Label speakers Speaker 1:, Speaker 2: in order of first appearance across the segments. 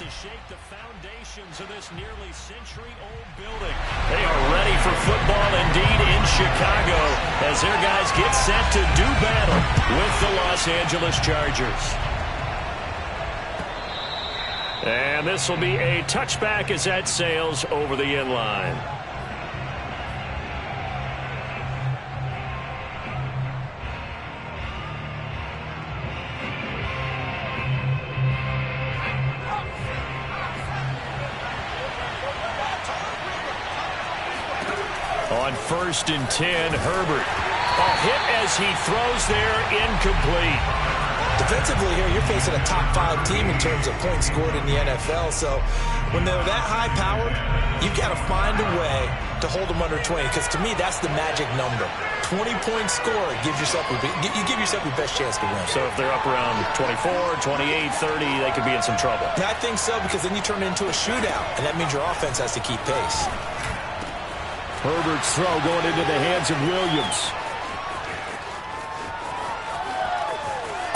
Speaker 1: to shake the foundations of this nearly century-old building. They are ready for football indeed in Chicago as their guys get set to do battle with the Los Angeles Chargers. And this will be a touchback as that sails over the end line. On 1st and 10, Herbert. A hit as he throws there, incomplete.
Speaker 2: Defensively here, you're facing a top 5 team in terms of points scored in the NFL. So when they're that high-powered, you've got to find a way to hold them under 20. Because to me, that's the magic number. 20-point score gives yourself you give yourself your best chance to win.
Speaker 1: So if they're up around 24, 28, 30, they could be in some trouble.
Speaker 2: I think so, because then you turn it into a shootout, and that means your offense has to keep pace.
Speaker 1: Herbert's throw going into the hands of Williams.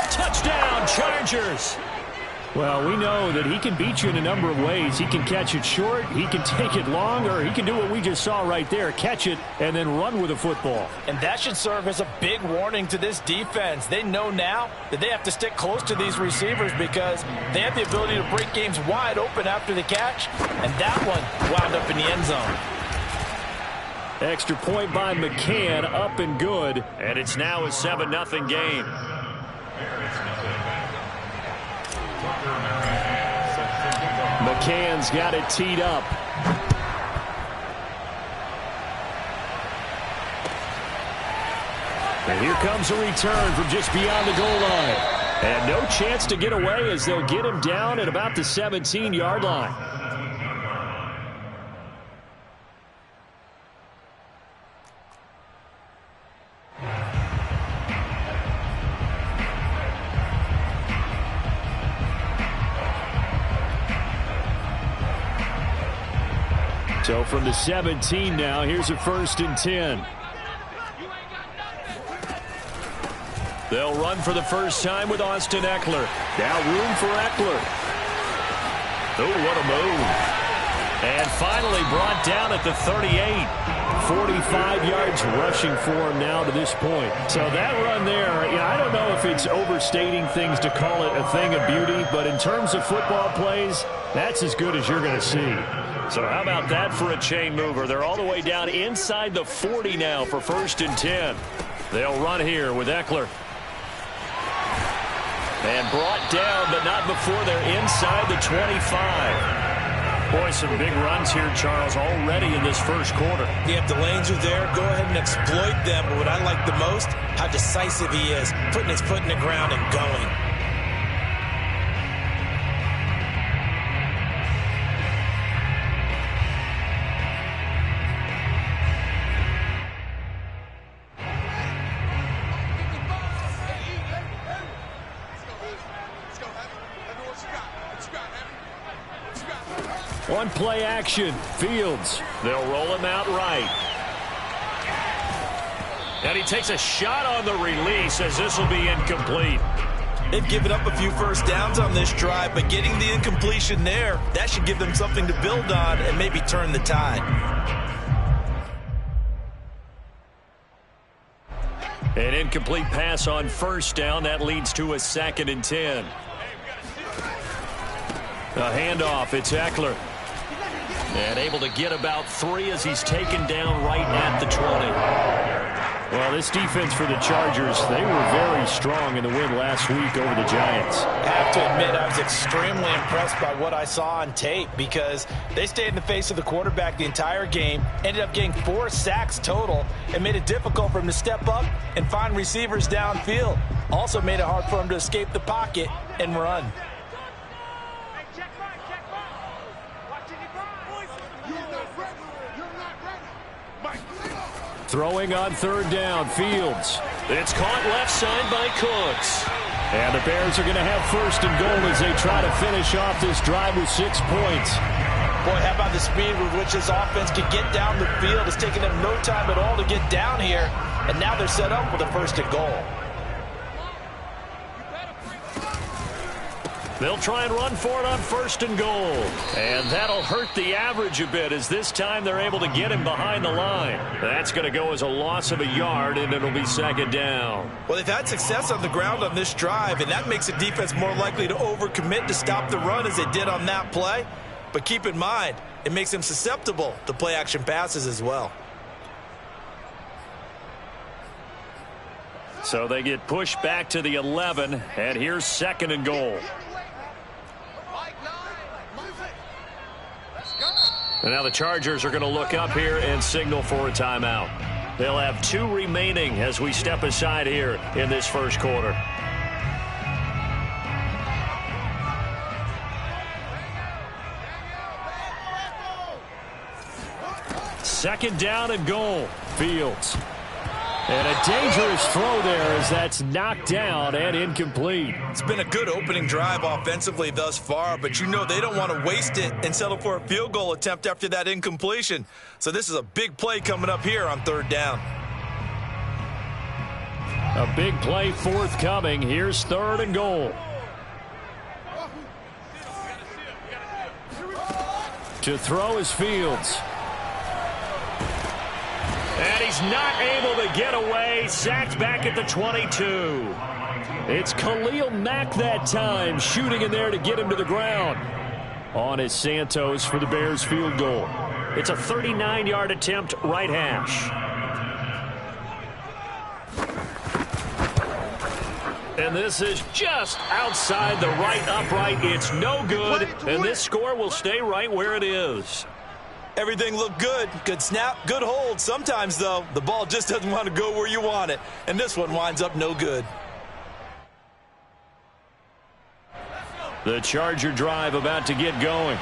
Speaker 1: Touchdown, Chargers. Well, we know that he can beat you in a number of ways. He can catch it short, he can take it long, or he can do what we just saw right there, catch it and then run with the football.
Speaker 3: And that should serve as a big warning to this defense. They know now that they have to stick close to these receivers because they have the ability to break games wide open after the catch, and that one wound up in the end zone.
Speaker 1: Extra point by McCann, up and good, and it's now a 7-0 game. McCann's got it teed up. And here comes a return from just beyond the goal line. And no chance to get away as they'll get him down at about the 17-yard line. So from the 17 now, here's a 1st and 10. They'll run for the first time with Austin Ekeler. Now room for Ekeler. Oh, what a move. And finally brought down at the 38. 45 yards rushing for him now to this point. So that run there, I don't know if it's overstating things to call it a thing of beauty, but in terms of football plays, that's as good as you're going to see. So how about that for a chain mover? They're all the way down inside the 40 now for 1st and 10. They'll run here with Ekeler. And brought down, but not before they're inside the 25. Boy, some big runs here, Charles, already in this first quarter.
Speaker 2: Yeah, if the lanes are there, go ahead and exploit them. But what I like the most, how decisive he is, putting his foot in the ground and going.
Speaker 1: One play action, Fields. They'll roll him out right. And he takes a shot on the release as this will be incomplete.
Speaker 2: They've given up a few first downs on this drive, but getting the incompletion there, that should give them something to build on and maybe turn the tide.
Speaker 1: An incomplete pass on 1st down. That leads to a 2nd and 10. A handoff. It's Ekeler. And able to get about 3 as he's taken down right at the 20. Well, this defense for the Chargers, they were very strong in the win last week over the Giants.
Speaker 3: I have to admit, I was extremely impressed by what I saw on tape because they stayed in the face of the quarterback the entire game, ended up getting 4 sacks total, and made it difficult for him to step up and find receivers downfield. Also made it hard for him to escape the pocket and run.
Speaker 1: Throwing on 3rd down, Fields. It's caught left side by Cooks. And the Bears are going to have 1st and goal as they try to finish off this drive with 6 points.
Speaker 3: Boy, how about the speed with which this offense can get down the field? It's taken them no time at all to get down here. And now they're set up with a 1st and goal.
Speaker 1: They'll try and run for it on 1st and goal. And that'll hurt the average a bit as this time they're able to get him behind the line. That's going to go as a loss of a yard, and it'll be 2nd down.
Speaker 2: Well, they've had success on the ground on this drive, and that makes the defense more likely to overcommit to stop the run as they did on that play. But keep in mind, it makes them susceptible to play-action passes as well.
Speaker 1: So they get pushed back to the 11, and here's 2nd and goal. And now the Chargers are going to look up here and signal for a timeout. They'll have 2 remaining as we step aside here in this first quarter. Second down and goal. Fields. And a dangerous throw there as that's knocked down and incomplete.
Speaker 2: It's been a good opening drive offensively thus far, but you know they don't want to waste it and settle for a field goal attempt after that incompletion. So this is a big play coming up here on 3rd down.
Speaker 1: A big play forthcoming. Here's 3rd and goal. To throw is Fields. And he's not able to get away. Sacked back at the 22. It's Khalil Mack that time, shooting in there to get him to the ground. On is Santos for the Bears field goal. It's a 39-yard attempt, right hash. And this is just outside the right upright. It's no good, and this score will stay right where it is.
Speaker 2: Everything looked good. Good snap, good hold. Sometimes, though, the ball just doesn't want to go where you want it. And this one winds up no good.
Speaker 1: The Charger drive about to get going.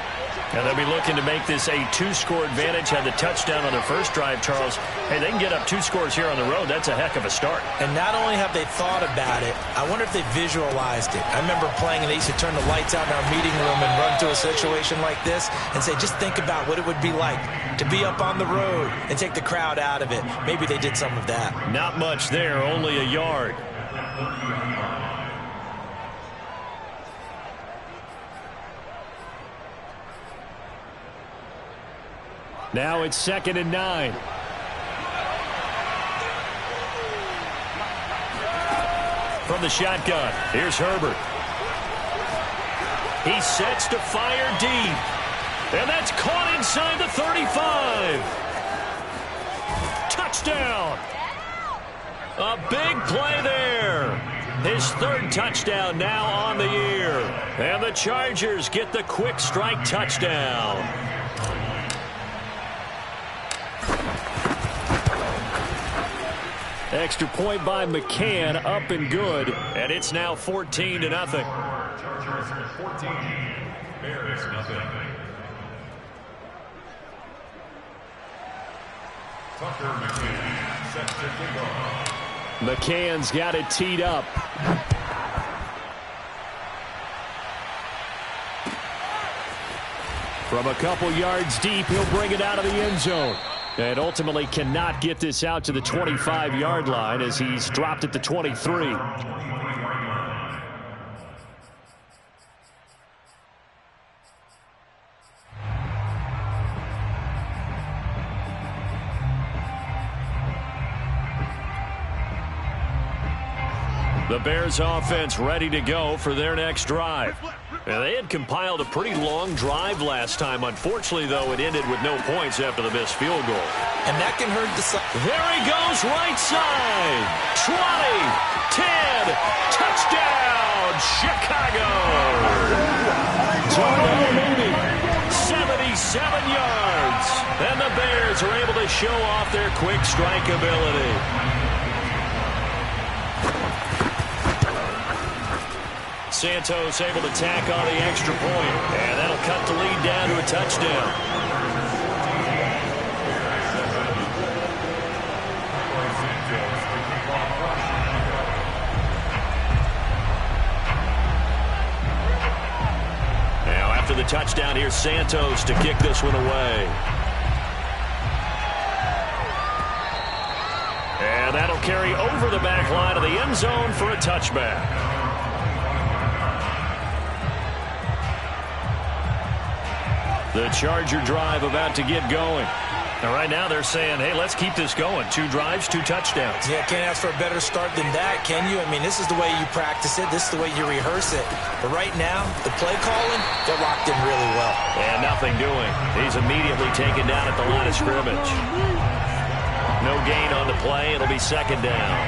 Speaker 1: And they'll be looking to make this a 2-score advantage. Had the touchdown on their first drive, Charles. Hey, they can get up 2 scores here on the road. That's a heck of a start.
Speaker 2: And not only have they thought about it, I wonder if they visualized it. I remember playing and they used to turn the lights out in our meeting room and run to a situation like this and say, just think about what it would be like to be up on the road and take the crowd out of it. Maybe they did some of that.
Speaker 1: Not much there, only a yard. Now it's 2nd and 9. From the shotgun, here's Herbert. He sets to fire deep. And that's caught inside the 35. Touchdown. A big play there. His 3rd touchdown now on the year. And the Chargers get the quick strike touchdown. Extra point by McCann, up and good, and it's now 14-0.
Speaker 4: Chargers 14, Bears nothing. Tucker McCann set to kick off.
Speaker 1: McCann's got it teed up. From a couple yards deep, he'll bring it out of the end zone. And ultimately cannot get this out to the 25-yard line as he's dropped at the 23. The Bears offense ready to go for their next drive. Now, they had compiled a pretty long drive last time. Unfortunately, though, it ended with no points after the missed field goal.
Speaker 2: And that can hurt the side.
Speaker 1: There he goes, right side. 20, 10, touchdown, Chicago. Darnell Mooney, 77 yards. And the Bears are able to show off their quick strike ability. Santos able to tack on the extra point, and that'll cut the lead down to a touchdown. Now after the touchdown, here's Santos to kick this one away. And that'll carry over the back line of the end zone for a touchback. The Charger drive about to get going. And right now they're saying, hey, let's keep this going. 2 drives, 2 touchdowns.
Speaker 2: Yeah, can't ask for a better start than that, can you? I mean, this is the way you practice it. This is the way you rehearse it. But right now, the play calling, they're locked in really well.
Speaker 1: And nothing doing. He's immediately taken down at the line of scrimmage. No gain on the play. It'll be 2nd down.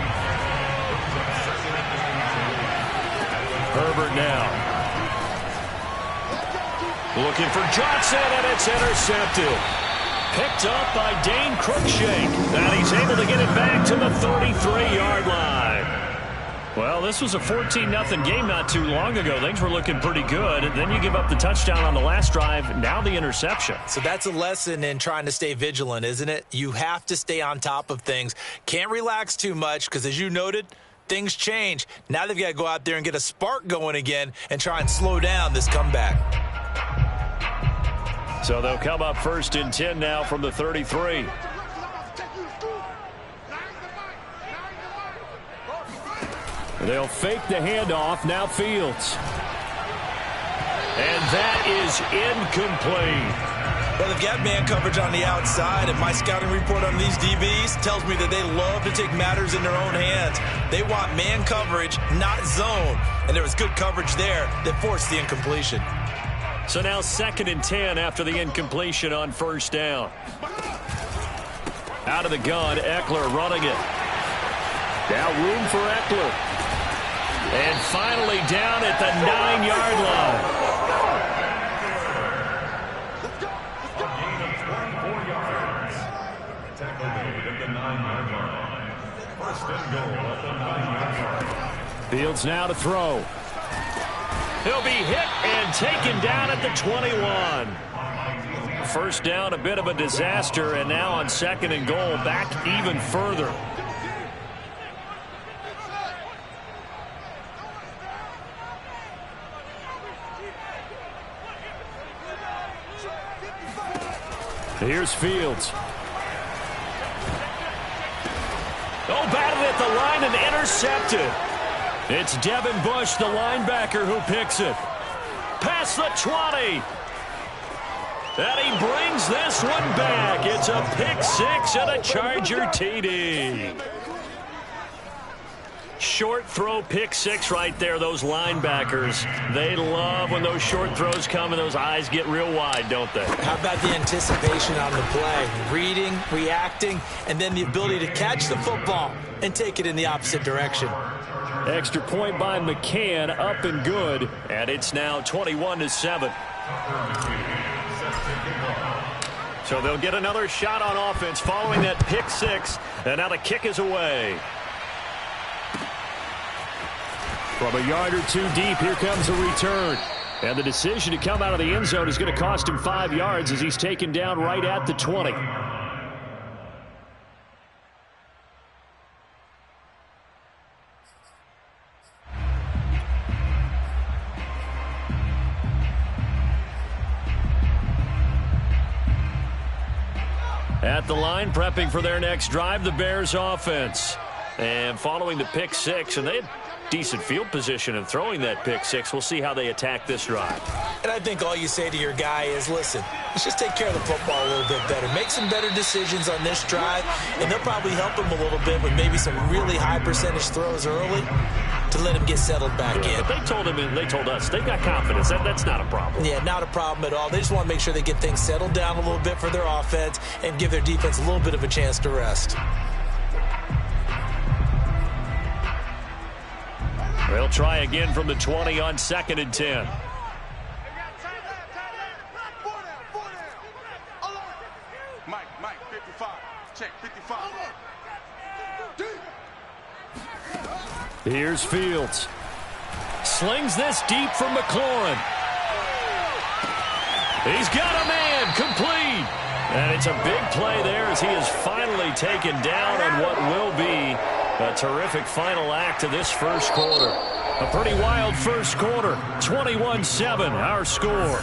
Speaker 1: Herbert now. Looking for Johnson, and it's intercepted. Picked up by Dane Cruikshank. And he's able to get it back to the 33-yard line. Well, this was a 14-0 game not too long ago. Things were looking pretty good. And then you give up the touchdown on the last drive. Now the interception.
Speaker 2: So that's a lesson in trying to stay vigilant, isn't it? You have to stay on top of things. Can't relax too much because, as you noted, things change. Now they've got to go out there and get a spark going again and try and slow down this comeback.
Speaker 1: So they'll come up 1st and 10 now from the 33. They'll fake the handoff. Now Fields. And that is incomplete.
Speaker 2: Well, they've got man coverage on the outside, and my scouting report on these DBs tells me that they love to take matters in their own hands. They want man coverage, not zone. And there was good coverage there that forced the incompletion.
Speaker 1: So now 2nd and 10 after the incompletion on 1st down. Out of the gun, Eckler running it. Now room for Eckler. And finally down at the 9-yard line.
Speaker 4: A gain of 24 yards. Tackle made at the 9-yard line. 1st and goal at the 9-yard line.
Speaker 1: Fields now to throw. He'll be hit and taken down at the 21. 1st down, a bit of a disaster, and now on 2nd and goal, back even further. Here's Fields. Oh, batted at the line and intercepted. It's Devin Bush, the linebacker, who picks it. Past the 20. And he brings this one back. It's a pick 6 and a Charger TD. Short throw pick 6 right there. Those linebackers, they love when those short throws come and those eyes get real wide, don't they?
Speaker 2: How about the anticipation on the play? Reading, reacting, and then the ability to catch the football and take it in the opposite direction.
Speaker 1: Extra point by McCann, up and good, and it's now 21-7. So they'll get another shot on offense following that pick 6, and now the kick is away. From a yard or 2 deep, here comes a return. And the decision to come out of the end zone is going to cost him 5 yards as he's taken down right at the 20. At the line, prepping for their next drive, the Bears offense. And following the pick 6, and they had decent field position in throwing that pick 6. We'll see how they attack this drive.
Speaker 2: And I think all you say to your guy is, listen, let's just take care of the football a little bit better. Make some better decisions on this drive, and they'll probably help him a little bit with maybe some really high percentage throws early to let him get settled back in.
Speaker 1: But they told him, and they told us, they've got confidence. That's not a problem.
Speaker 2: Yeah, not a problem at all. They just want to make sure they get things settled down a little bit for their offense and give their defense a little bit of a chance to rest.
Speaker 1: They'll try again from the 20 on 2nd and 10.
Speaker 5: Mike, 55. Check, 55.
Speaker 1: Here's Fields. Slings this deep for McLaurin. He's got a man, complete. And it's a big play there as he is finally taken down on what will be a terrific final act of this first quarter. A pretty wild first quarter. 21-7, our score.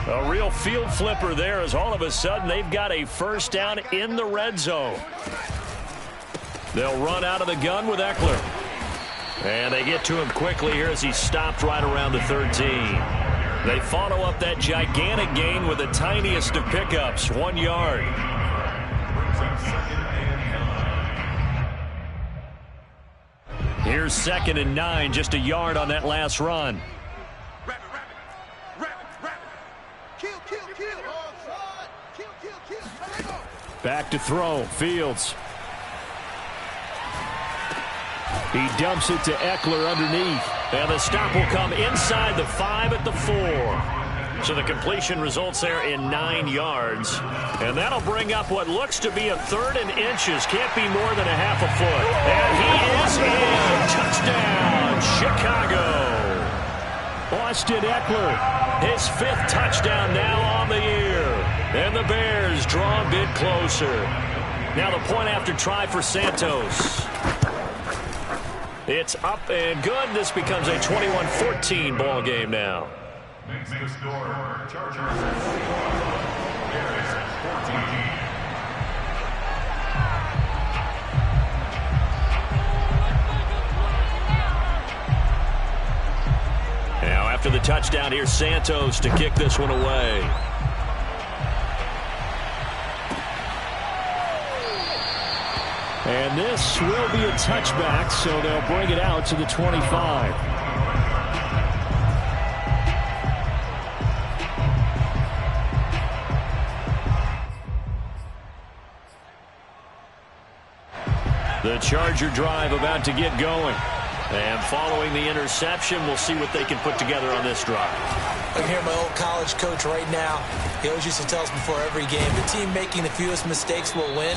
Speaker 1: A real field flipper there as all of a sudden they've got a first down in the red zone. They'll run out of the gun with Eckler. And they get to him quickly here as he stopped right around the 13. They follow up that gigantic gain with the tiniest of pickups, 1 yard. Here's 2nd and 9, just a yard on that last run. Back to throw, Fields. He dumps it to Eckler underneath. And the stop will come inside the 5 at the 4. So the completion results there in 9 yards. And that'll bring up what looks to be a 3rd and inches. Can't be more than a half a foot. And he is in. Touchdown, Chicago. Austin Eckler, his 5th touchdown now on the year. And the Bears draw a bit closer. Now the point after try for Santos. It's up and good. This becomes a 21-14 ball game now.
Speaker 4: Makes the score. Chargers 41, Bears 14.
Speaker 1: Now after the touchdown, here's Santos to kick this one away. And this will be a touchback, so they'll bring it out to the 25. The Charger drive about to get going. And following the interception, we'll see what they can put together on this drive.
Speaker 2: I can hear my old college coach right now. He always used to tell us before every game, the team making the fewest mistakes will win.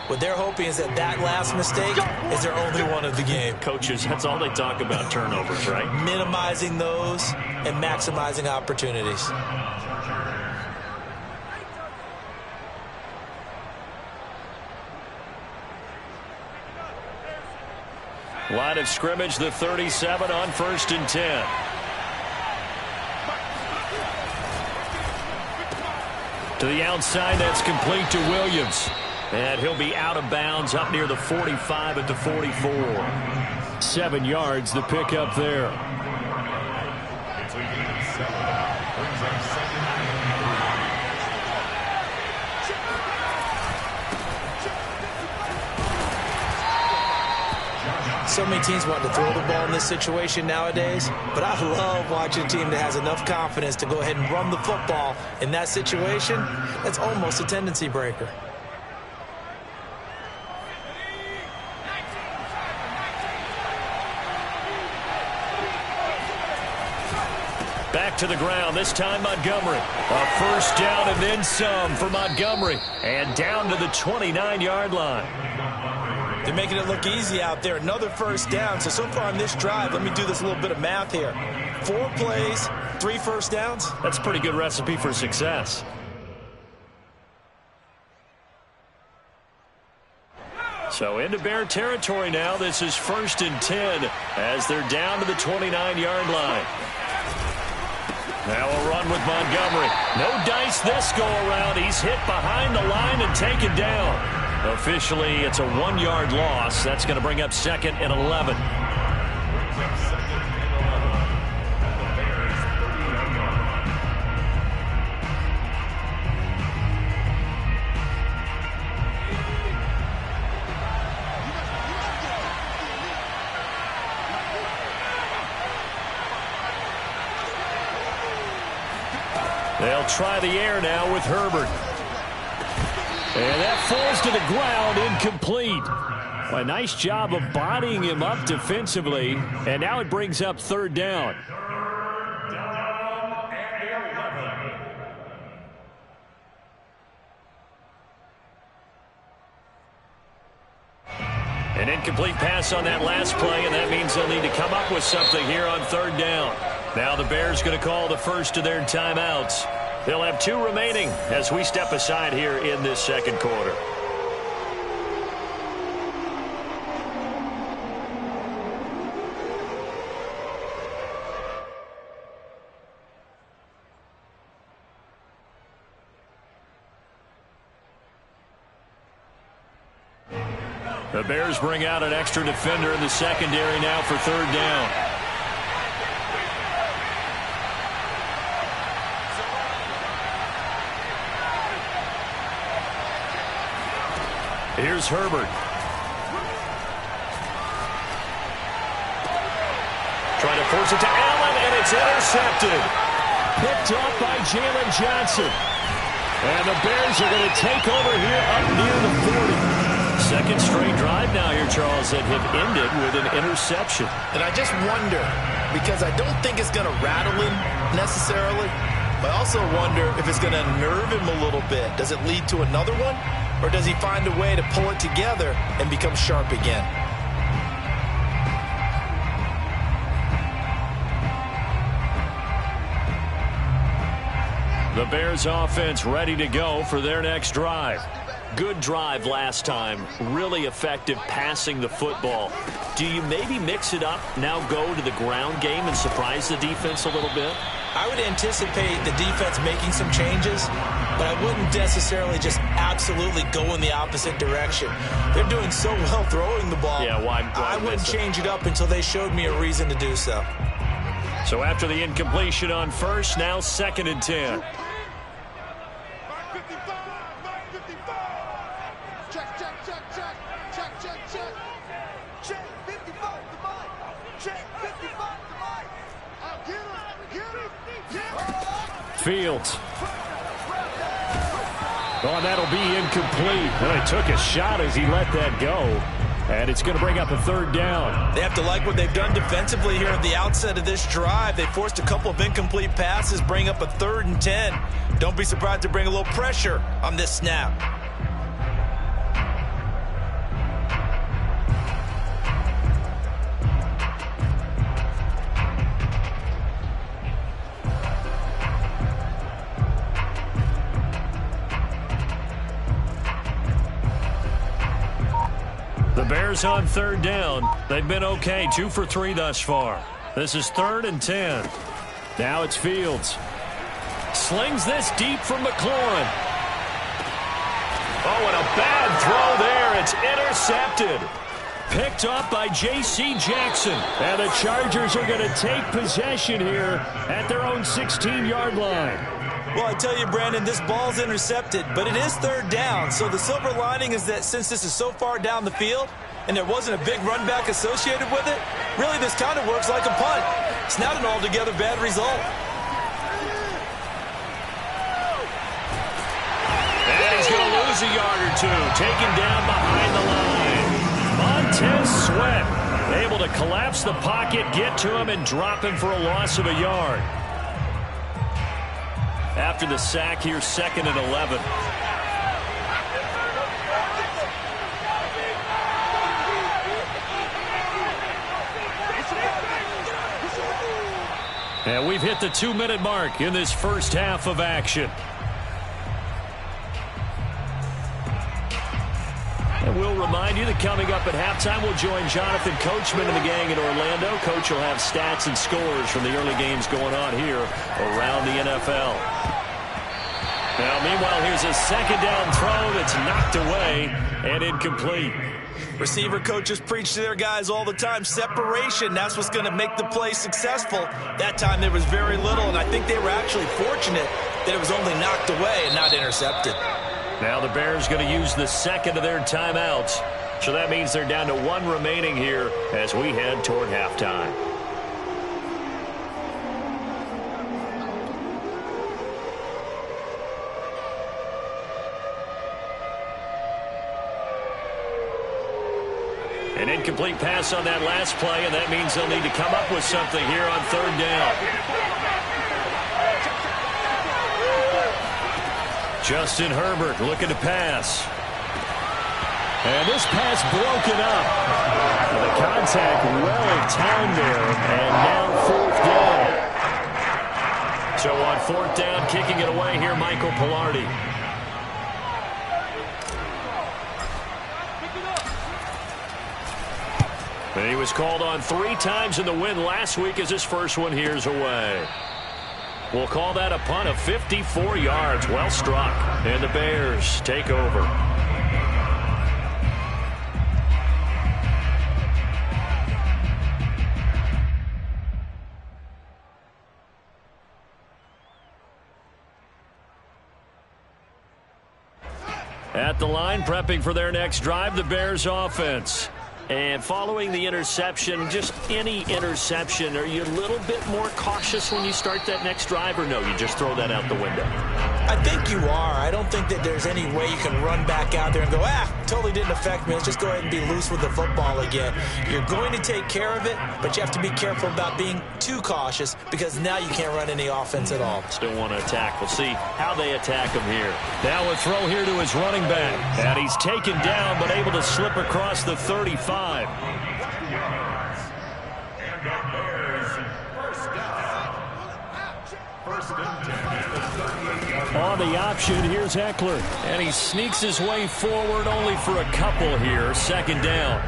Speaker 2: What they're hoping is that last mistake is their only one of the game.
Speaker 1: Coaches, that's all they talk about, turnovers, right?
Speaker 2: Minimizing those and maximizing opportunities.
Speaker 1: Line of scrimmage, the 37 on 1st and 10. To the outside, that's complete to Williams. And he'll be out of bounds up near the 45 at the 44. 7 yards, the pickup there.
Speaker 2: So many teams want to throw the ball in this situation nowadays, but I love watching a team that has enough confidence to go ahead and run the football in that situation. That's almost a tendency breaker.
Speaker 1: Back to the ground, this time Montgomery. A first down and then some for Montgomery. And down to the 29-yard line.
Speaker 2: They're making it look easy out there. Another first down. So far on this drive, let me do this little bit of math here. 4 plays, 3 first downs.
Speaker 1: That's a pretty good recipe for success. So into Bear territory now. This is 1st and 10 as they're down to the 29-yard line. Now a run with Montgomery. No dice this go-around. He's hit behind the line and taken down. Officially, it's a 1-yard loss. That's going to bring up 2nd and 11. They'll try the air now with Herbert. And that falls to the ground, incomplete. A nice job of bodying him up defensively. And now it brings up 3rd down. An incomplete pass on that last play, and that means they'll need to come up with something here on 3rd down. Now the Bears going to call the first of their timeouts. They'll have 2 remaining as we step aside here in this 2nd quarter. The Bears bring out an extra defender in the secondary now for third down. Here's Herbert. Trying to force it to Allen, and it's intercepted. Picked off by Jalen Johnson. And the Bears are going to take over here up near the 40. Second straight drive now here, Charles, that have ended with an interception.
Speaker 2: And I just wonder, because I don't think it's going to rattle him necessarily, but I also wonder if it's going to nerve him a little bit. Does it lead to another one? Or does he find a way to pull it together and become sharp again?
Speaker 1: The Bears offense ready to go for their next drive. Good drive last time. Really effective passing the football. Do you maybe mix it up, now go to the ground game and surprise the defense a little bit?
Speaker 2: I would anticipate the defense making some changes, but I wouldn't necessarily just absolutely go in the opposite direction. They're doing so well throwing the ball.
Speaker 1: Yeah, why
Speaker 2: I wouldn't change it up until they showed me a reason to do so.
Speaker 1: So after the incompletion on first, now 2nd and 10. Fields. Oh, that'll be incomplete. And he took a shot as he let that go. And it's going to bring up a third down.
Speaker 2: They have to like what they've done defensively here at the outset of this drive. They forced a couple of incomplete passes, bring up a 3rd and 10. Don't be surprised to bring a little pressure on this snap.
Speaker 1: The Bears on third down. They've been okay, 2 for 3 thus far. This is 3rd and 10. Now it's Fields. Slings this deep for McLaurin. Oh, and a bad throw there. It's intercepted. Picked up by J.C. Jackson. And the Chargers are going to take possession here at their own 16-yard line.
Speaker 2: Well, I tell you, Brandon, this ball's intercepted, but it is 3rd down. So the silver lining is that since this is so far down the field and there wasn't a big run back associated with it, really this kind of works like a punt. It's not an altogether bad result.
Speaker 1: And he's going to lose a yard or two. Taken down behind the line. Montez Sweat able to collapse the pocket, get to him, and drop him for a loss of a yard. After the sack here, 2nd and 11. And we've hit the 2-minute mark in this first half of action. And we'll remind you that coming up at halftime, we'll join Jonathan Coachman and the gang in Orlando. Coach will have stats and scores from the early games going on here around the NFL. Now, meanwhile, here's a 2nd down throw that's knocked away and incomplete.
Speaker 2: Receiver coaches preach to their guys all the time. Separation, that's what's going to make the play successful. That time there was very little, and I think they were actually fortunate that it was only knocked away and not intercepted.
Speaker 1: Now the Bears going to use the 2nd of their timeouts. So that means they're down to 1 remaining here as we head toward halftime. An incomplete pass on that last play, and that means they'll need to come up with something here on 3rd down. Justin Herbert looking to pass. And this pass broken up. The contact well timed there, and now 4th down. So on 4th down, kicking it away here, Michael Palardy. And he was called on 3 times in the win last week as his first one here's away. We'll call that a punt of 54 yards. Well struck. And the Bears take over. At the line, prepping for their next drive, the Bears offense. And following the interception, just any interception, are you a little bit more cautious when you start that next drive, or no, you just throw that out the window?
Speaker 2: I think you are. I don't think that there's any way you can run back out there and go, totally didn't affect me. Let's just go ahead and be loose with the football again. You're going to take care of it, but you have to be careful about being too cautious because now you can't run any offense at all.
Speaker 1: Still want to attack. We'll see how they attack him here. Now a throw here to his running back. And he's taken down but able to slip across the 35. On the option, here's Eckler. And he sneaks his way forward only for a couple here. Second down.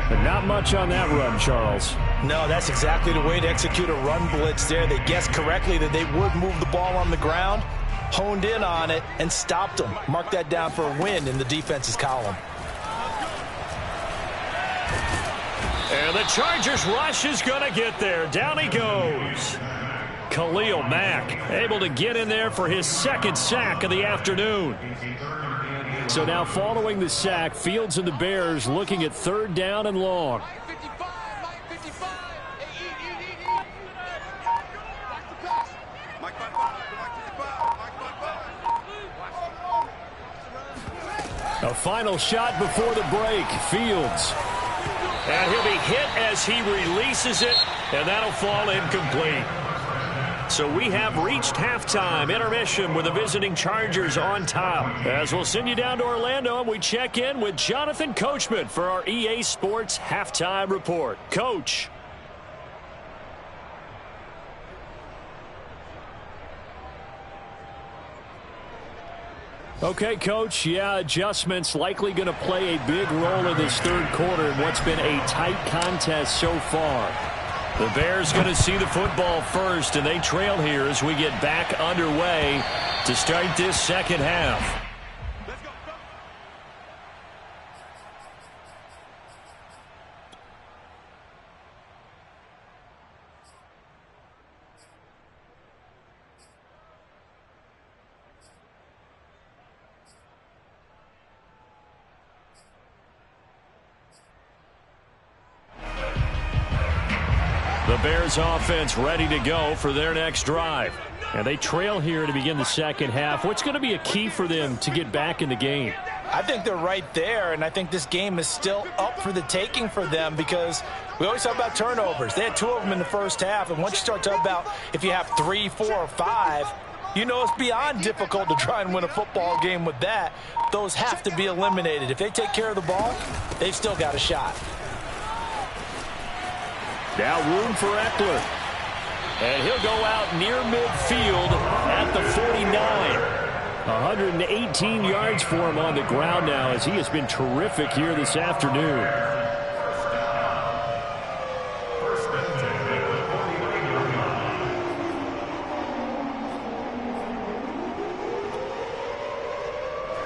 Speaker 1: But not much on that run, Charles.
Speaker 3: No, that's exactly the way to execute a run blitz there. They guessed correctly that they would move the ball on the ground, honed in on it, and stopped them. Mark that down for a win in the defense's column.
Speaker 1: And the Chargers rush is going to get there. Down he goes. Khalil Mack able to get in there for his second sack of the afternoon. So now following the sack, Fields and the Bears looking at third down and long. A final shot before the break. Fields. And he'll be hit as he releases it, and that'll fall incomplete. So we have reached halftime. Intermission with the visiting Chargers on top. As we'll send you down to Orlando, and we check in with Jonathan Coachman for our EA Sports Halftime Report. Coach. Okay, Coach, adjustments likely going to play a big role in this third quarter in what's been a tight contest so far. The Bears going to see the football first, and they trail here as we get back underway to start this second half. The Bears offense ready to go for their next drive. And they trail here to begin the second half. What's going to be a key for them to get back in the game?
Speaker 3: I think they're right there, and I think this game is still up for the taking for them because we always talk about turnovers. They had 2 of them in the first half, and once you start talking about if you have 3, 4, or 5, you know it's beyond difficult to try and win a football game with that. Those have to be eliminated. If they take care of the ball, they've still got a shot.
Speaker 1: Now room for Eckler. And he'll go out near midfield at the 49. 118 yards for him on the ground now as he has been terrific here this afternoon.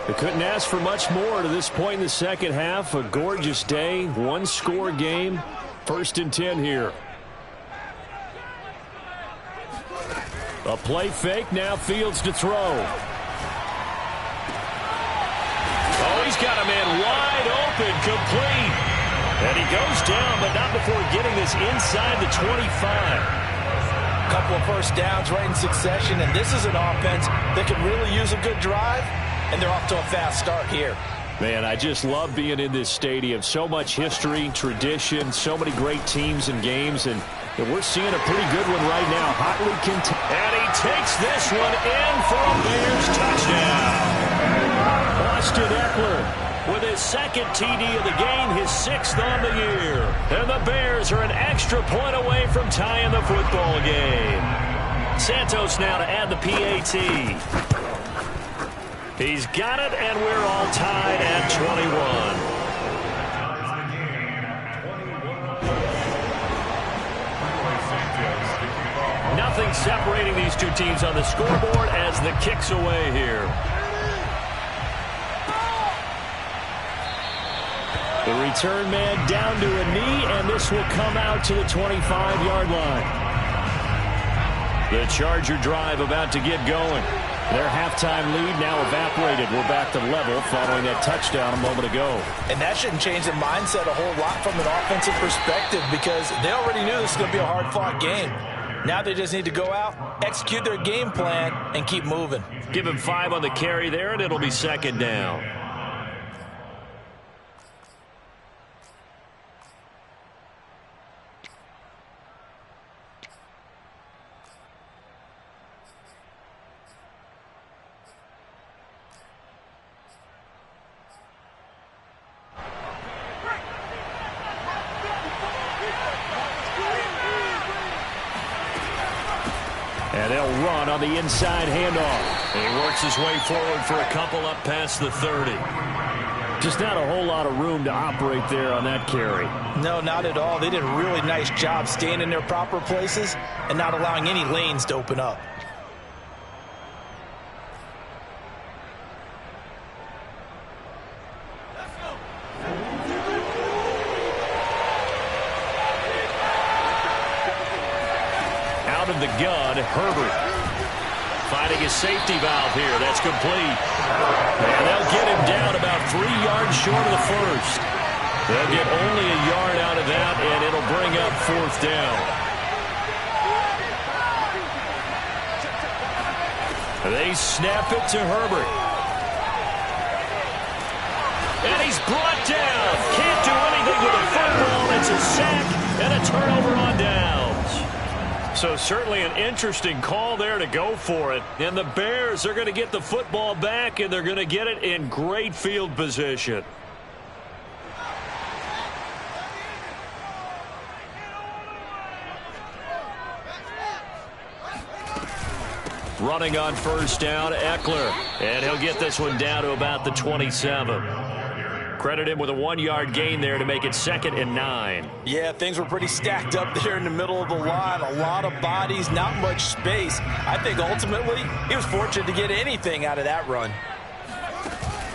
Speaker 1: They couldn't ask for much more to this point in the second half. A gorgeous day, one-score game. 1st and 10 here. A play fake, now Fields to throw. Oh, he's got a man wide open, complete. And he goes down, but not before getting this inside the 25.
Speaker 3: A couple of first downs right in succession, and this is an offense that could really use a good drive, and they're off to a fast start here.
Speaker 1: Man, I just love being in this stadium. So much history, tradition, so many great teams and games, and we're seeing a pretty good one right now. Hotly contested. And he takes this one in for a Bears touchdown. Austin Eckler with his second TD of the game, his 6th on the year. And the Bears are an extra point away from tying the football game. Santos now to add the PAT. He's got it, and we're all tied at 21. Nothing separating these two teams on the scoreboard as the kick's away here. The return man down to a knee, and this will come out to the 25-yard line. The Charger drive about to get going. Their halftime lead now evaporated. We're back to level following that touchdown a moment ago.
Speaker 2: And that shouldn't change the mindset a whole lot from an offensive perspective because they already knew this was going to be a hard-fought game. Now they just need to go out, execute their game plan, and keep moving.
Speaker 1: Give him 5 on the carry there, and it'll be second down. And they'll run on the inside handoff. And he works his way forward for a couple up past the 30. Just not a whole lot of room to operate there on that carry.
Speaker 2: No, not at all. They did a really nice job staying in their proper places and not allowing any lanes to open up.
Speaker 1: Out of the gun, Herbert. Finding his safety valve here. That's complete. And they'll get him down about 3 yards short of the first. They'll get only a yard out of that, and it'll bring up 4th down. They snap it to Herbert. And he's brought down. Can't do anything with a football. It's a sack and a turnover on downs. So certainly an interesting call there to go for it. And the Bears are going to get the football back, and they're going to get it in great field position. Running on first down, Eckler. And he'll get this one down to about the 27. Credit him with a 1-yard gain there to make it 2nd and 9.
Speaker 2: Yeah, things were pretty stacked up there in the middle of the line. A lot of bodies, not much space. I think ultimately he was fortunate to get anything out of that run.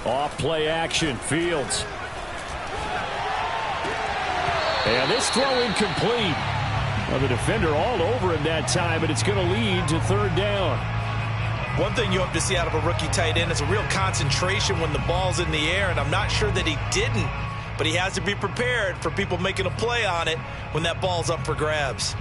Speaker 1: Off play action, Fields. And this throw incomplete. Well, the defender all over him that time, and it's going to lead to 3rd down.
Speaker 2: One thing you hope to see out of a rookie tight end is a real concentration when the ball's in the air, and I'm not sure that he didn't, but he has to be prepared for people making a play on it when that ball's up for grabs.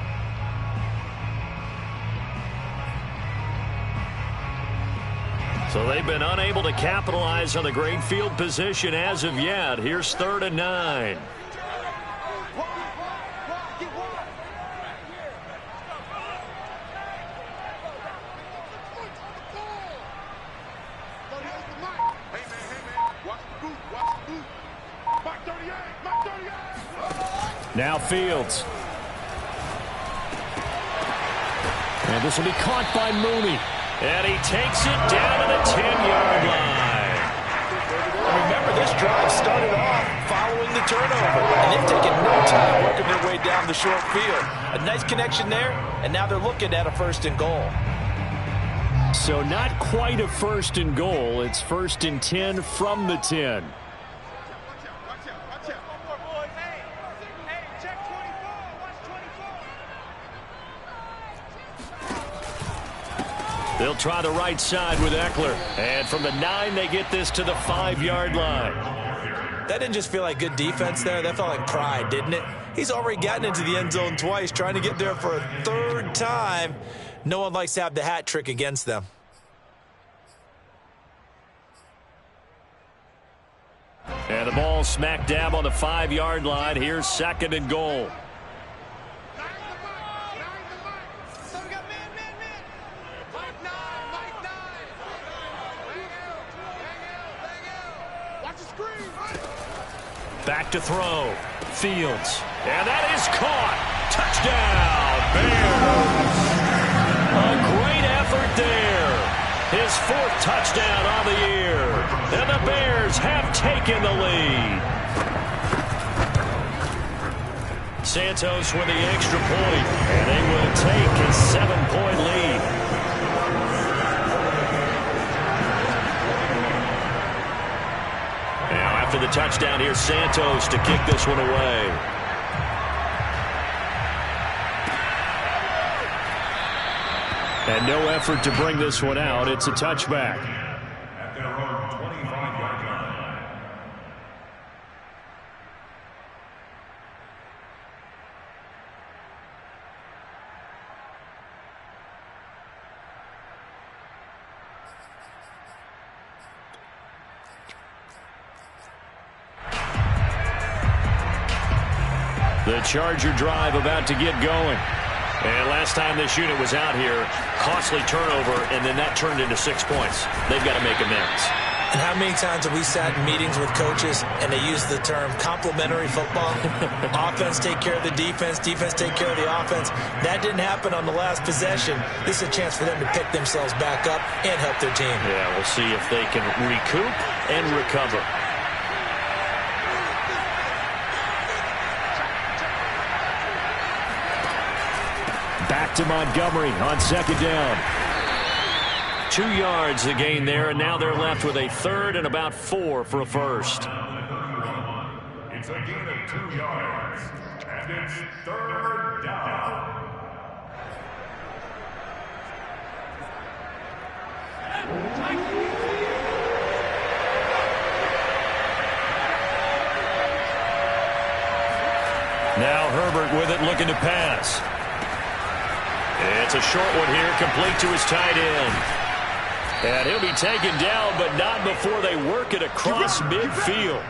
Speaker 1: So they've been unable to capitalize on the great field position as of yet. Here's 3rd and 9. Now Fields. And this will be caught by Mooney. And he takes it down to the 10-yard line.
Speaker 2: Remember, this drive started off following the turnover, and they've taken no time working their way down the short field. A nice connection there, and now they're looking at a 1st and goal.
Speaker 1: So not quite a 1st and goal. It's 1st and 10 from the 10. They'll try the right side with Eckler. And from the 9, they get this to the 5-yard line.
Speaker 2: That didn't just feel like good defense there. That felt like pride, didn't it? He's already gotten into the end zone twice, trying to get there for a 3rd time. No one likes to have the hat trick against them.
Speaker 1: And the ball smack dab on the 5-yard line. Here's 2nd and goal. Back to throw. Fields. And that is caught. Touchdown, Bears. A great effort there. His 4th touchdown on the year. And the Bears have taken the lead. Santos with the extra point. And they will take a 7-point lead. After the touchdown, here's Santos to kick this one away. And no effort to bring this one out. It's a touchback.
Speaker 4: At their own 25-yard line.
Speaker 1: The Charger drive about to get going. And last time this unit was out here, costly turnover, and then that turned into 6 points. They've got to make amends.
Speaker 2: And how many times have we sat in meetings with coaches and they use the term complementary football? Offense take care of the defense, defense take care of the offense. That didn't happen on the last possession. This is a chance for them to pick themselves back up and help their team.
Speaker 1: Yeah, we'll see if they can recoup and recover. Back to Montgomery on second down. 2 yards the gain there, and now they're left with a third and about 4 for a first.
Speaker 4: It's a gain of 2 yards, and it's third down.
Speaker 1: Now Herbert with it, looking to pass. It's a short one here, complete to his tight end. And he'll be taken down, but not before they work it across midfield.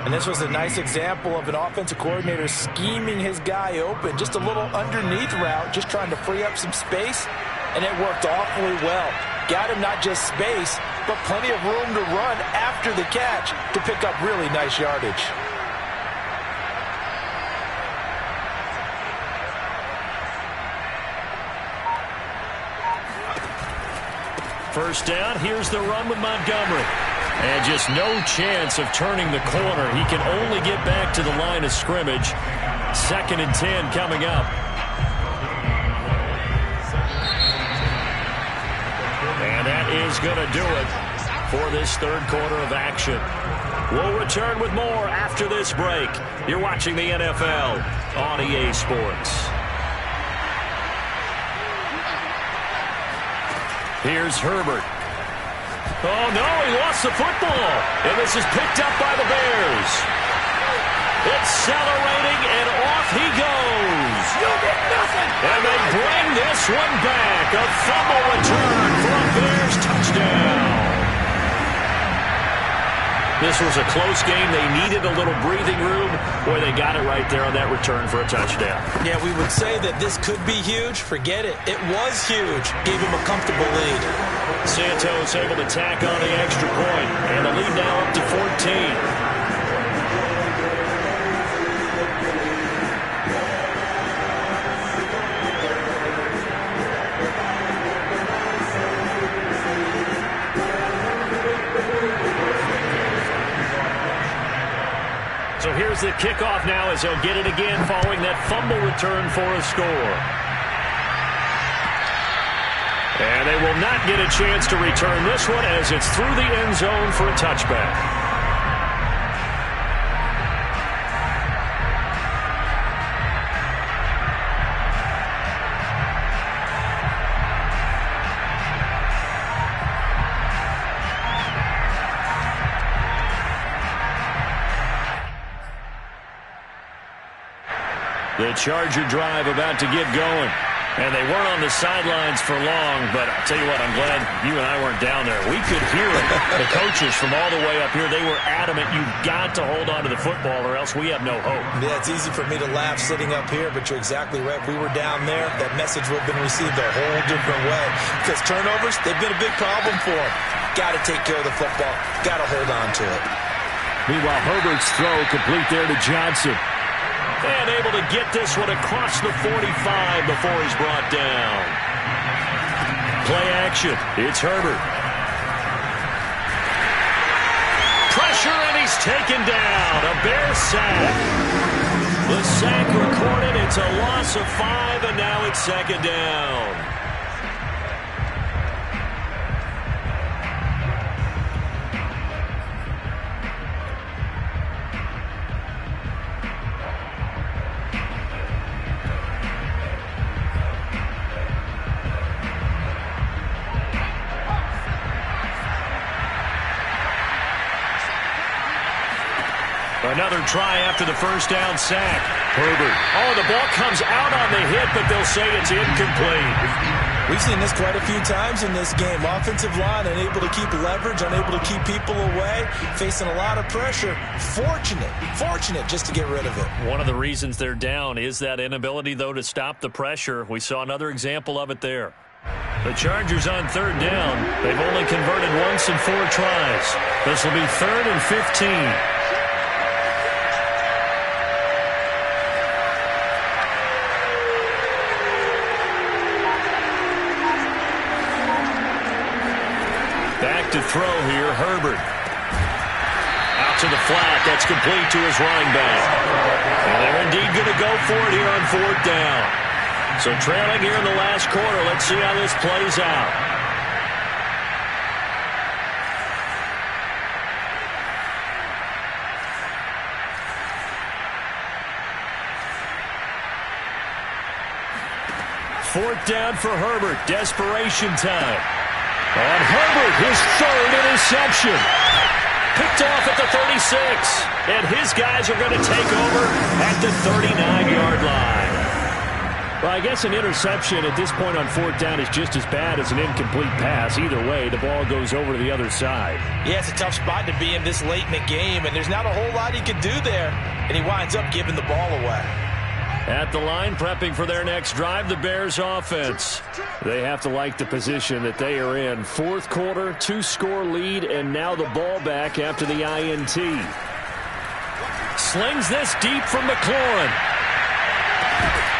Speaker 2: And this was a nice example of an offensive coordinator scheming his guy open. Just a little underneath route, just trying to free up some space. And it worked awfully well. Got him not just space, but plenty of room to run after the catch to pick up really nice yardage.
Speaker 1: First down, here's the run with Montgomery. And just no chance of turning the corner. He can only get back to the line of scrimmage. 2nd and 10 coming up. And that is going to do it for this third quarter of action. We'll return with more after this break. You're watching the NFL on EA Sports. Here's Herbert. Oh, no, he lost the football. And this is picked up by the Bears. Accelerating, and off he goes. You get nothing. And they bring this one back. A fumble return for a Bears touchdown. This was a close game. They needed a little breathing room. Boy, they got it right there on that return for a touchdown.
Speaker 2: Yeah, we would say that this could be huge. Forget it. It was huge. Gave him a comfortable lead.
Speaker 1: Santos able to tack on the extra point. And the lead now up to 14. So here's the kickoff now as he'll get it again following that fumble return for a score. And they will not get a chance to return this one as it's through the end zone for a touchback. The Charger drive about to get going. And they weren't on the sidelines for long, but I'll tell you what, I'm glad you and I weren't down there. We could hear it. The coaches from all the way up here, they were adamant, you've got to hold on to the football or else we have no hope.
Speaker 2: Yeah, it's easy for me to laugh sitting up here, but you're exactly right. If we were down there, that message would have been received a whole different way. Because turnovers, they've been a big problem for them. Got to take care of the football. Got to hold on to it.
Speaker 1: Meanwhile, Herbert's throw complete there to Johnson. And able to get this one across the 45 before he's brought down. Play action. It's Herbert. Pressure, and he's taken down. A Bear sack. The sack recorded. It's a loss of 5, and now it's 2nd down. Another try after the first down sack. Herbert. Oh, the ball comes out on the hit, but they'll say it's incomplete.
Speaker 2: We've seen this quite a few times in this game. Offensive line unable to keep leverage, unable to keep people away, facing a lot of pressure. Fortunate just to get rid of it.
Speaker 1: One of the reasons they're down is that inability, though, to stop the pressure. We saw another example of it there. The Chargers on third down. They've only converted once in 4 tries. This will be 3rd and 15. Back to throw here, Herbert. Out to the flat. That's complete to his running back. And they're indeed going to go for it here on 4th down. So trailing here in the last quarter. Let's see how this plays out. Fourth down for Herbert. Desperation time. On Herbert, his 3rd interception. Picked off at the 36. And his guys are going to take over at the 39-yard line. Well, I guess an interception at this point on 4th down is just as bad as an incomplete pass. Either way, the ball goes over to the other side.
Speaker 2: Yeah, it's a tough spot to be in this late in the game, and there's not a whole lot he can do there. And he winds up giving the ball away.
Speaker 1: At the line, prepping for their next drive, the Bears offense. They have to like the position that they are in. 4th quarter, 2-score lead, and now the ball back after the INT. Slings this deep from McLaurin.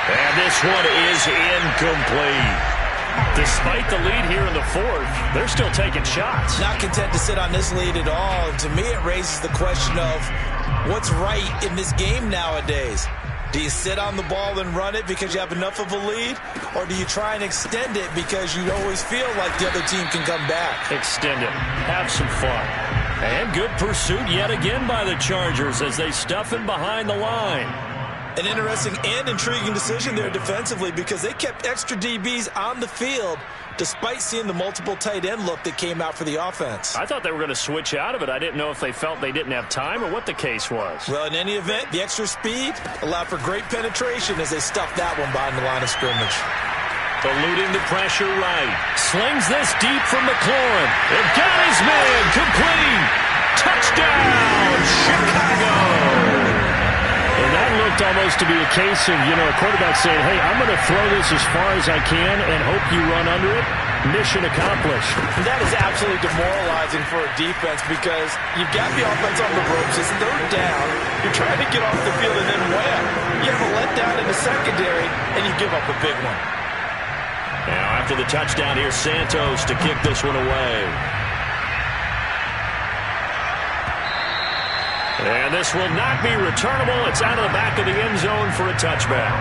Speaker 1: And this one is incomplete. Despite the lead here in the 4th, they're still taking shots.
Speaker 2: Not content to sit on this lead at all. And to me, it raises the question of what's right in this game nowadays. Do you sit on the ball and run it because you have enough of a lead? Or do you try and extend it because you always feel like the other team can come back?
Speaker 1: Extend it. Have some fun. And good pursuit yet again by the Chargers as they stuff him behind the line.
Speaker 2: An interesting and intriguing decision there defensively because they kept extra DBs on the field despite seeing the multiple tight end look that came out for the offense.
Speaker 1: I thought they were going to switch out of it. I didn't know if they felt they didn't have time or what the case was.
Speaker 2: Well, in any event, the extra speed allowed for great penetration as they stuffed that one behind the line of scrimmage.
Speaker 1: Eluding the pressure right. Slings this deep from McLaurin. It got his man. Complete. Touchdown, Chicago. And that looked almost to be a case of, a quarterback saying, hey, I'm going to throw this as far as I can and hope you run under it. Mission accomplished.
Speaker 2: That is absolutely demoralizing for a defense because you've got the offense on the ropes. It's 3rd down. You're trying to get off the field and then wham. You have a letdown in the secondary and you give up a big one.
Speaker 1: Now after the touchdown, here's Santos to kick this one away. And this will not be returnable. It's out of the back of the end zone for a touchback.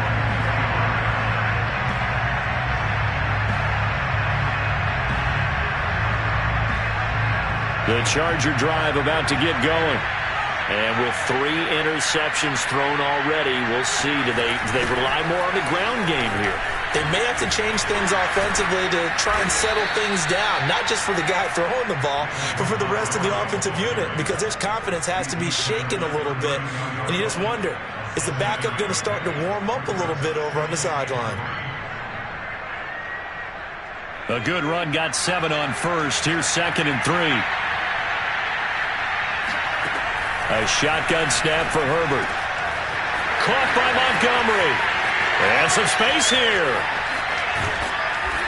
Speaker 1: The Charger drive about to get going. And with 3 interceptions thrown already, we'll see. Do they rely more on the ground game here?
Speaker 2: They may have to change things offensively to try and settle things down, not just for the guy throwing the ball, but for the rest of the offensive unit, because their confidence has to be shaken a little bit. And you just wonder, is the backup going to start to warm up a little bit over on the sideline?
Speaker 1: A good run, got 7 on first. Here's 2nd and 3. A shotgun snap for Herbert. Caught by Montgomery. And some space here.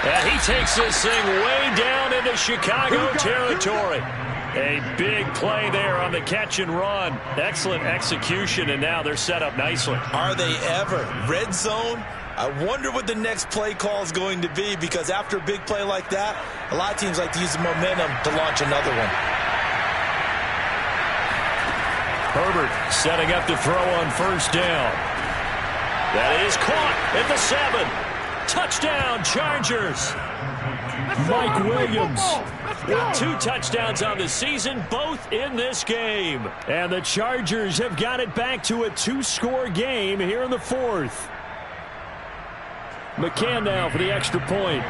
Speaker 1: And he takes this thing way down into Chicago territory. A big play there on the catch and run. Excellent execution, and now they're set up nicely.
Speaker 2: Are they ever? Red zone? I wonder what the next play call is going to be, because after a big play like that, a lot of teams like to use the momentum to launch another one.
Speaker 1: Herbert setting up to throw on first down. That is caught at the 7. Touchdown, Chargers. Mike Williams with 2 touchdowns on the season, both in this game. And the Chargers have got it back to a 2-score game here in the 4th. McCann now for the extra point.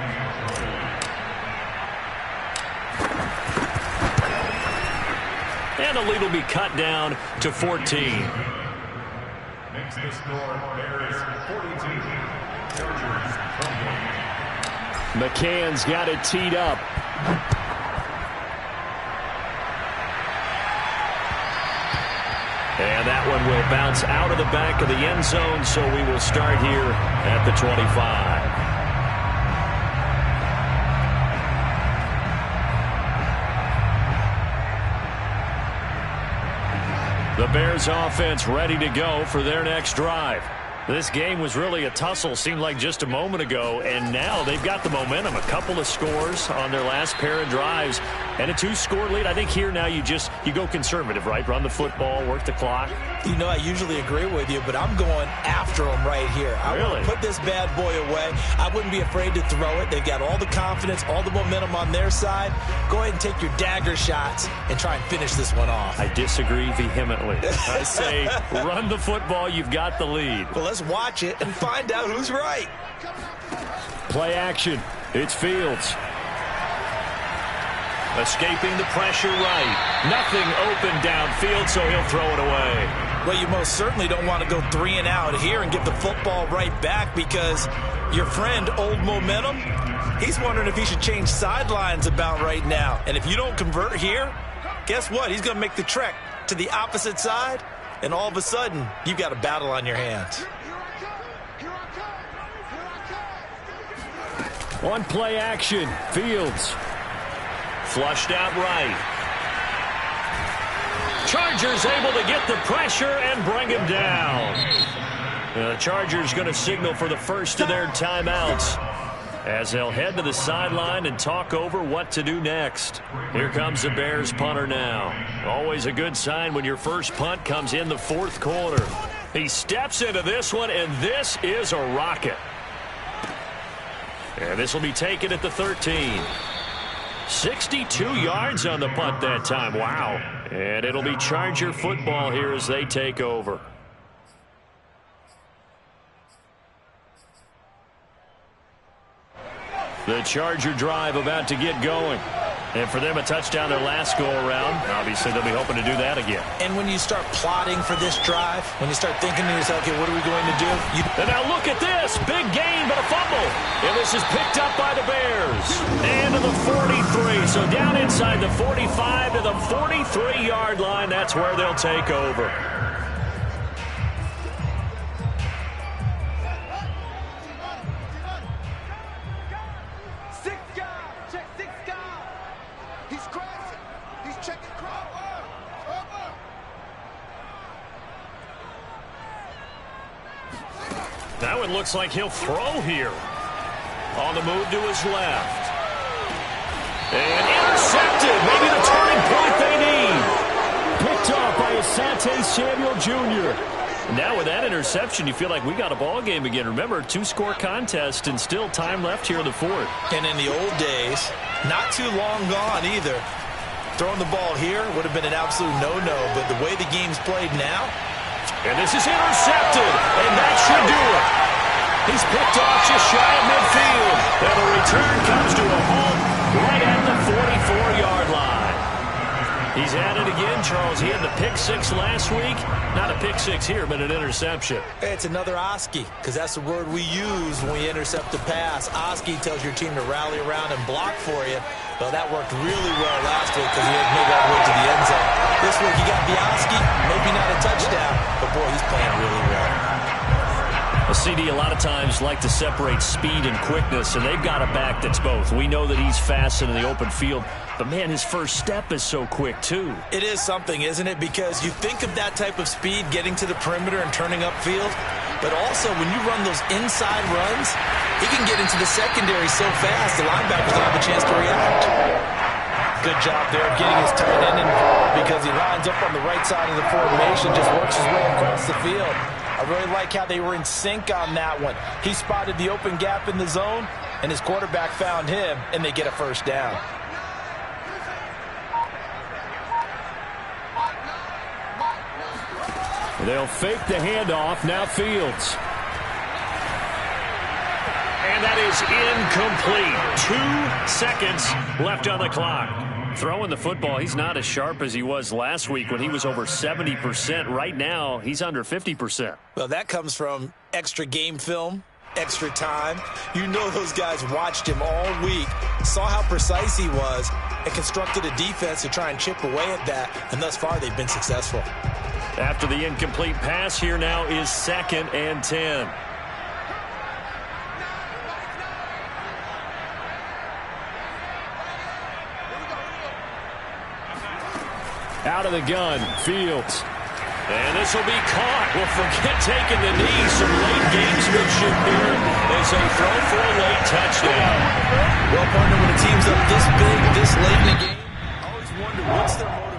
Speaker 1: And the lead will be cut down to 14.
Speaker 4: Makes the score Bears 42. Chargers 28.
Speaker 1: McCann's got it teed up. And that one will bounce out of the back of the end zone, so we will start here at the 25. The Bears offense ready to go for their next drive. This game was really a tussle, seemed like just a moment ago, and now they've got the momentum. A couple of scores on their last pair of drives, and a 2-score lead. I think here now you go conservative, right? Run the football, work the clock.
Speaker 2: You know, I usually agree with you, but I'm going after them right here. I want to put this bad boy away. I wouldn't be afraid to throw it. They've got all the confidence, all the momentum on their side. Go ahead and take your dagger shots and try and finish this one off.
Speaker 1: I disagree vehemently. I say run the football. You've got the lead.
Speaker 2: Well, let's watch it and find out who's right.
Speaker 1: Play action. It's Fields. Escaping the pressure right. Nothing open downfield, so he'll throw it away.
Speaker 2: Well, you most certainly don't want to go 3 and out here and give the football right back, because your friend, Old Momentum, he's wondering if he should change sidelines about right now. And if you don't convert here, guess what? He's going to make the trek to the opposite side, and all of a sudden, you've got a battle on your hands.
Speaker 1: On play action, Fields. Flushed out right. Chargers able to get the pressure and bring him down. The Chargers going to signal for the first of their timeouts as they'll head to the sideline and talk over what to do next. Here comes the Bears punter now. Always a good sign when your first punt comes in the fourth quarter. He steps into this one, and this is a rocket. And this will be taken at the 13. 62 yards on the punt that time. Wow. And it'll be Charger football here as they take over. The Charger drive about to get going. And for them, a touchdown their last go-around. Obviously, they'll be hoping to do that again.
Speaker 2: And when you start plotting for this drive, when you start thinking to yourself, okay, what are we going to do?
Speaker 1: And now look at this. Big gain, but a fumble. And this is picked up by the Bears. And to the 43. So down inside the 45 to the 43-yard line. That's where they'll take over. Now it looks like he'll throw here. On the move to his left. And intercepted. Maybe the turning point they need. Picked off by Asante Samuel Jr. Now with that interception, you feel like we got a ball game again. Remember, 2-score contest and still time left here in the fourth.
Speaker 2: And in the old days, not too long gone either, throwing the ball here would have been an absolute no-no. But the way the game's played now,
Speaker 1: and this is intercepted, and that should do it. He's picked off just shy of midfield. And the return comes to a halt right at the 44-yard line. He's at it again, Charles. He had the pick-6 last week. Not a pick-6 here, but an interception.
Speaker 2: It's another Oski, because that's the word we use when we intercept a pass. Oski tells your team to rally around and block for you. Well, that worked really well last week because he had made that way to the end zone. This week he got the Oski, maybe not a touchdown, but boy, he's playing really well.
Speaker 1: A CD a lot of times like to separate speed and quickness, and they've got a back that's both. We know that he's fast in the open field, but man, his first step is so quick too.
Speaker 2: It is something, isn't it? Because you think of that type of speed getting to the perimeter and turning upfield, but also when you run those inside runs, he can get into the secondary so fast the linebackers don't have a chance to react. Good job there of getting his tight end involved, because he lines up on the right side of the formation, just works his way across the field. I really like how they were in sync on that one. He spotted the open gap in the zone, and his quarterback found him, and they get a first down.
Speaker 1: They'll fake the handoff. Now Fields. And that is incomplete. 2 seconds left on the clock. Throwing the football, he's not as sharp as he was last week when he was over 70%. Right now, he's under 50%.
Speaker 2: Well, that comes from extra game film, extra time. You know those guys watched him all week, saw how precise he was, and constructed a defense to try and chip away at that, and thus far they've been successful.
Speaker 1: After the incomplete pass, here now is 2nd and 10. Out of the gun, Fields. And this will be caught. Well, forget taking the knee. Some late gamesmanship here as they throw for a late touchdown.
Speaker 2: Well, partner, when a team's up this big, this late in the game, I always wonder what's their motivation.